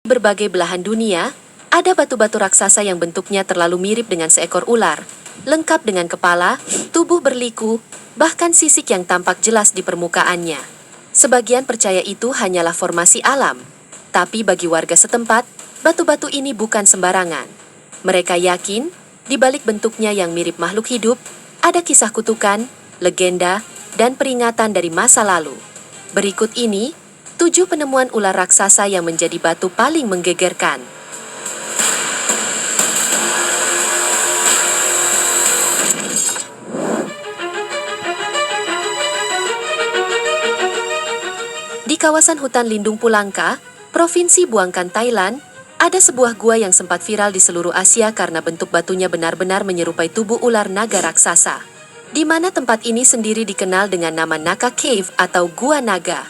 Berbagai belahan dunia, ada batu-batu raksasa yang bentuknya terlalu mirip dengan seekor ular, lengkap dengan kepala, tubuh berliku, bahkan sisik yang tampak jelas di permukaannya. Sebagian percaya itu hanyalah formasi alam, tapi bagi warga setempat, batu-batu ini bukan sembarangan. Mereka yakin, di balik bentuknya yang mirip makhluk hidup, ada kisah kutukan, legenda, dan peringatan dari masa lalu. Berikut ini 7 penemuan ular raksasa yang menjadi batu paling menggegerkan. Di kawasan hutan lindung Pulangka, Provinsi Buangkan, Thailand, ada sebuah gua yang sempat viral di seluruh Asia karena bentuk batunya benar-benar menyerupai tubuh ular naga raksasa. Di mana tempat ini sendiri dikenal dengan nama Naka Cave atau Gua Naga.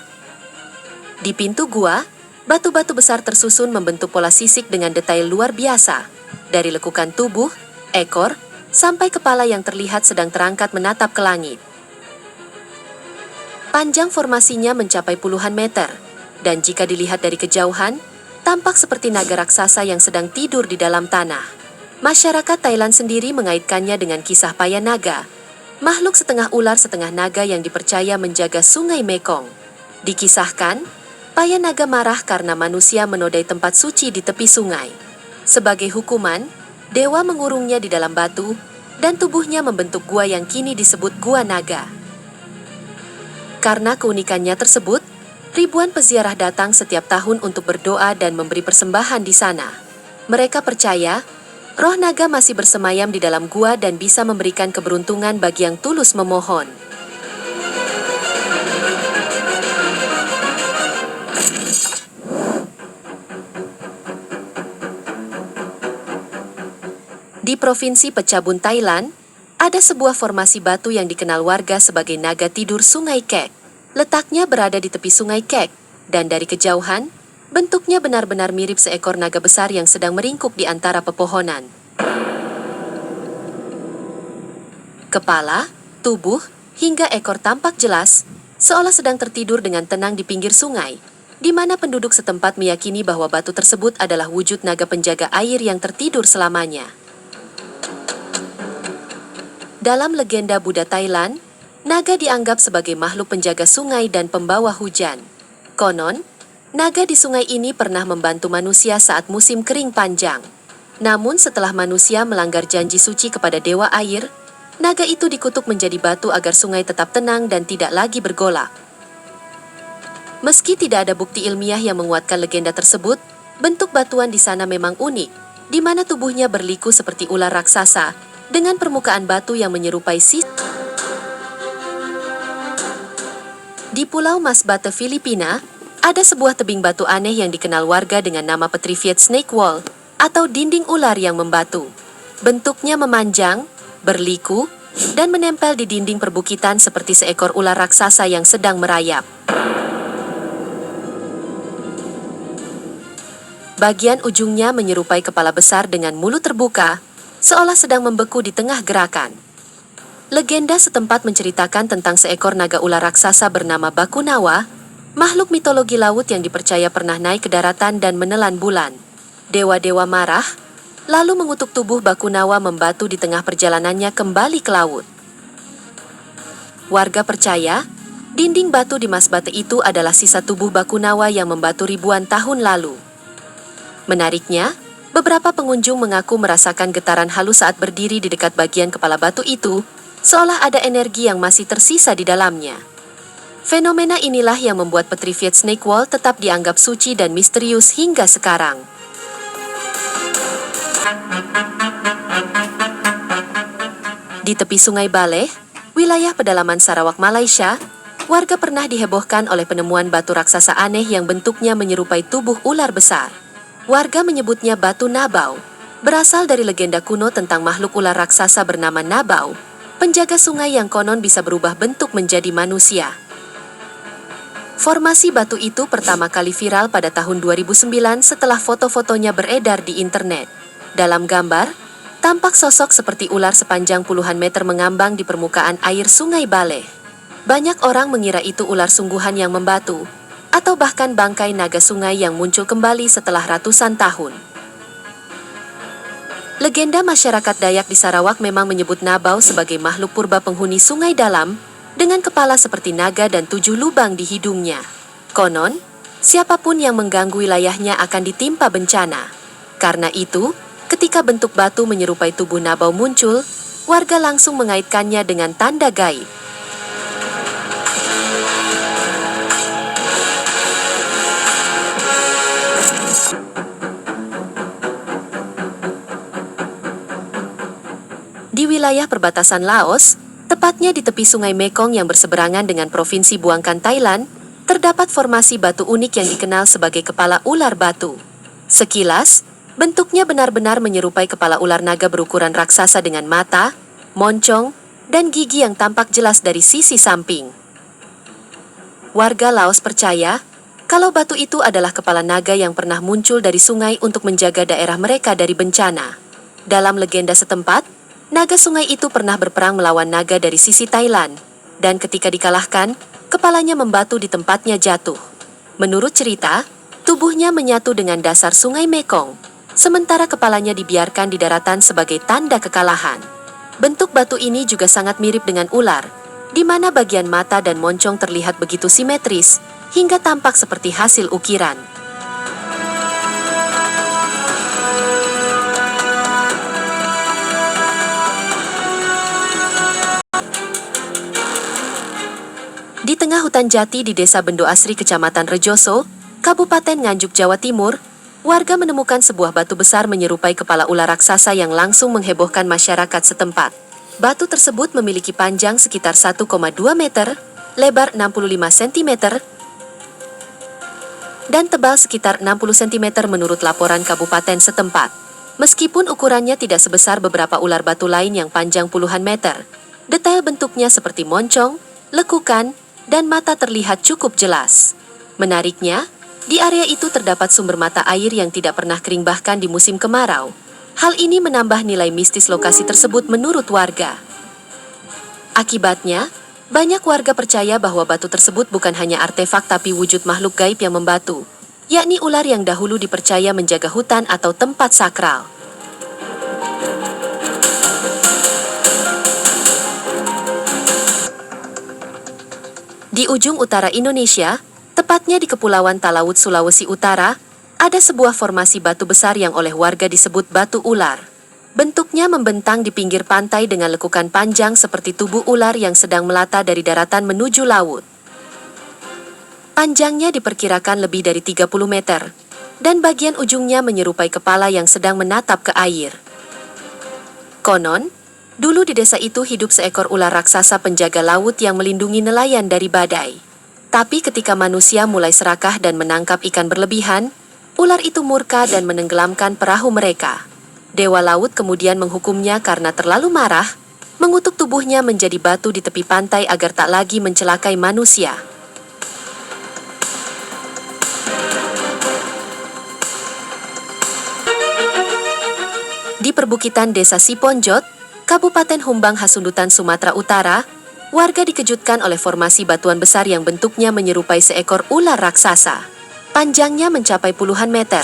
Di pintu gua, batu-batu besar tersusun membentuk pola sisik dengan detail luar biasa. Dari lekukan tubuh, ekor, sampai kepala yang terlihat sedang terangkat menatap ke langit. Panjang formasinya mencapai puluhan meter, dan jika dilihat dari kejauhan, tampak seperti naga raksasa yang sedang tidur di dalam tanah. Masyarakat Thailand sendiri mengaitkannya dengan kisah Paya Naga, makhluk setengah ular setengah naga yang dipercaya menjaga sungai Mekong. Dikisahkan, Paya Naga marah karena manusia menodai tempat suci di tepi sungai. Sebagai hukuman, dewa mengurungnya di dalam batu, dan tubuhnya membentuk gua yang kini disebut Gua Naga. Karena keunikannya tersebut, ribuan peziarah datang setiap tahun untuk berdoa dan memberi persembahan di sana. Mereka percaya, roh naga masih bersemayam di dalam gua dan bisa memberikan keberuntungan bagi yang tulus memohon. Di Provinsi Phetchabun, Thailand, ada sebuah formasi batu yang dikenal warga sebagai naga tidur Sungai Kek. Letaknya berada di tepi Sungai Kek, dan dari kejauhan, bentuknya benar-benar mirip seekor naga besar yang sedang meringkuk di antara pepohonan. Kepala, tubuh, hingga ekor tampak jelas, seolah sedang tertidur dengan tenang di pinggir sungai, di mana penduduk setempat meyakini bahwa batu tersebut adalah wujud naga penjaga air yang tertidur selamanya. Dalam legenda Buddha Thailand, naga dianggap sebagai makhluk penjaga sungai dan pembawa hujan. Konon, naga di sungai ini pernah membantu manusia saat musim kering panjang. Namun setelah manusia melanggar janji suci kepada dewa air, naga itu dikutuk menjadi batu agar sungai tetap tenang dan tidak lagi bergolak. Meski tidak ada bukti ilmiah yang menguatkan legenda tersebut, bentuk batuan di sana memang unik, di mana tubuhnya berliku seperti ular raksasa, dengan permukaan batu yang menyerupai sisik. Di Pulau Masbate, Filipina, ada sebuah tebing batu aneh yang dikenal warga dengan nama Petrified Snake Wall, atau dinding ular yang membatu. Bentuknya memanjang, berliku, dan menempel di dinding perbukitan seperti seekor ular raksasa yang sedang merayap. Bagian ujungnya menyerupai kepala besar dengan mulut terbuka, seolah sedang membeku di tengah gerakan. Legenda setempat menceritakan tentang seekor naga ular raksasa bernama Bakunawa, makhluk mitologi laut yang dipercaya pernah naik ke daratan dan menelan bulan. Dewa-dewa marah, lalu mengutuk tubuh Bakunawa membatu di tengah perjalanannya kembali ke laut. Warga percaya, dinding batu di Masbate itu adalah sisa tubuh Bakunawa yang membatu ribuan tahun lalu. Menariknya, beberapa pengunjung mengaku merasakan getaran halus saat berdiri di dekat bagian kepala batu itu, seolah ada energi yang masih tersisa di dalamnya. Fenomena inilah yang membuat Petrified Snake Wall tetap dianggap suci dan misterius hingga sekarang. Di tepi Sungai Baleh, wilayah pedalaman Sarawak, Malaysia, warga pernah dihebohkan oleh penemuan batu raksasa aneh yang bentuknya menyerupai tubuh ular besar. Warga menyebutnya batu Nabau, berasal dari legenda kuno tentang makhluk ular raksasa bernama Nabau, penjaga sungai yang konon bisa berubah bentuk menjadi manusia. Formasi batu itu pertama kali viral pada tahun 2009 setelah foto-fotonya beredar di internet. Dalam gambar, tampak sosok seperti ular sepanjang puluhan meter mengambang di permukaan air Sungai Baleh. Banyak orang mengira itu ular sungguhan yang membatu, atau bahkan bangkai naga sungai yang muncul kembali setelah ratusan tahun. Legenda masyarakat Dayak di Sarawak memang menyebut Nabau sebagai makhluk purba penghuni sungai dalam, dengan kepala seperti naga dan 7 lubang di hidungnya. Konon, siapapun yang mengganggu wilayahnya akan ditimpa bencana. Karena itu, ketika bentuk batu menyerupai tubuh Nabau muncul, warga langsung mengaitkannya dengan tanda gaib. Di wilayah perbatasan Laos, tepatnya di tepi sungai Mekong yang berseberangan dengan Provinsi Buangkan, Thailand, terdapat formasi batu unik yang dikenal sebagai kepala ular batu. Sekilas, bentuknya benar-benar menyerupai kepala ular naga berukuran raksasa dengan mata, moncong, dan gigi yang tampak jelas dari sisi samping. Warga Laos percaya, kalau batu itu adalah kepala naga yang pernah muncul dari sungai untuk menjaga daerah mereka dari bencana. Dalam legenda setempat, naga sungai itu pernah berperang melawan naga dari sisi Thailand, dan ketika dikalahkan, kepalanya membatu di tempatnya jatuh. Menurut cerita, tubuhnya menyatu dengan dasar sungai Mekong, sementara kepalanya dibiarkan di daratan sebagai tanda kekalahan. Bentuk batu ini juga sangat mirip dengan ular, di mana bagian mata dan moncong terlihat begitu simetris, hingga tampak seperti hasil ukiran. Di tengah hutan jati di Desa Bendo Asri, Kecamatan Rejoso, Kabupaten Nganjuk, Jawa Timur, warga menemukan sebuah batu besar menyerupai kepala ular raksasa yang langsung menghebohkan masyarakat setempat. Batu tersebut memiliki panjang sekitar 1,2 meter, lebar 65 cm, dan tebal sekitar 60 cm menurut laporan kabupaten setempat. Meskipun ukurannya tidak sebesar beberapa ular batu lain yang panjang puluhan meter, detail bentuknya seperti moncong, lekukan, dan mata terlihat cukup jelas. Menariknya, di area itu terdapat sumber mata air yang tidak pernah kering bahkan di musim kemarau. Hal ini menambah nilai mistis lokasi tersebut menurut warga. Akibatnya, banyak warga percaya bahwa batu tersebut bukan hanya artefak tapi wujud makhluk gaib yang membatu, yakni ular yang dahulu dipercaya menjaga hutan atau tempat sakral. Di ujung utara Indonesia, tepatnya di Kepulauan Talaut, Sulawesi Utara, ada sebuah formasi batu besar yang oleh warga disebut batu ular. Bentuknya membentang di pinggir pantai dengan lekukan panjang seperti tubuh ular yang sedang melata dari daratan menuju laut. Panjangnya diperkirakan lebih dari 30 meter, dan bagian ujungnya menyerupai kepala yang sedang menatap ke air. Konon, dulu di desa itu hidup seekor ular raksasa penjaga laut yang melindungi nelayan dari badai. Tapi ketika manusia mulai serakah dan menangkap ikan berlebihan, ular itu murka dan menenggelamkan perahu mereka. Dewa laut kemudian menghukumnya karena terlalu marah, mengutuk tubuhnya menjadi batu di tepi pantai agar tak lagi mencelakai manusia. Di perbukitan Desa Siponjot, Kabupaten Humbang Hasundutan, Sumatera Utara, warga dikejutkan oleh formasi batuan besar yang bentuknya menyerupai seekor ular raksasa. Panjangnya mencapai puluhan meter,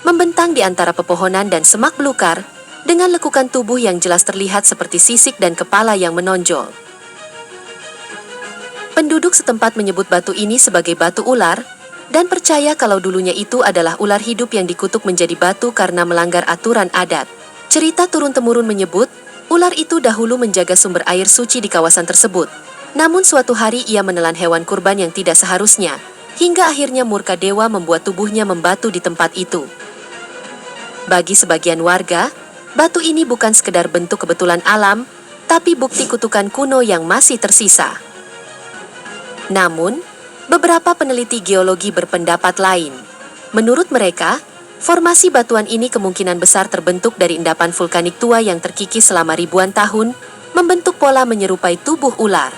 membentang di antara pepohonan dan semak belukar, dengan lekukan tubuh yang jelas terlihat seperti sisik dan kepala yang menonjol. Penduduk setempat menyebut batu ini sebagai batu ular, dan percaya kalau dulunya itu adalah ular hidup yang dikutuk menjadi batu karena melanggar aturan adat. Cerita turun-temurun menyebut, ular itu dahulu menjaga sumber air suci di kawasan tersebut. Namun suatu hari ia menelan hewan kurban yang tidak seharusnya, hingga akhirnya murka dewa membuat tubuhnya membatu di tempat itu. Bagi sebagian warga, batu ini bukan sekedar bentuk kebetulan alam, tapi bukti kutukan kuno yang masih tersisa. Namun, beberapa peneliti geologi berpendapat lain. Menurut mereka, formasi batuan ini kemungkinan besar terbentuk dari endapan vulkanik tua yang terkikis selama ribuan tahun, membentuk pola menyerupai tubuh ular.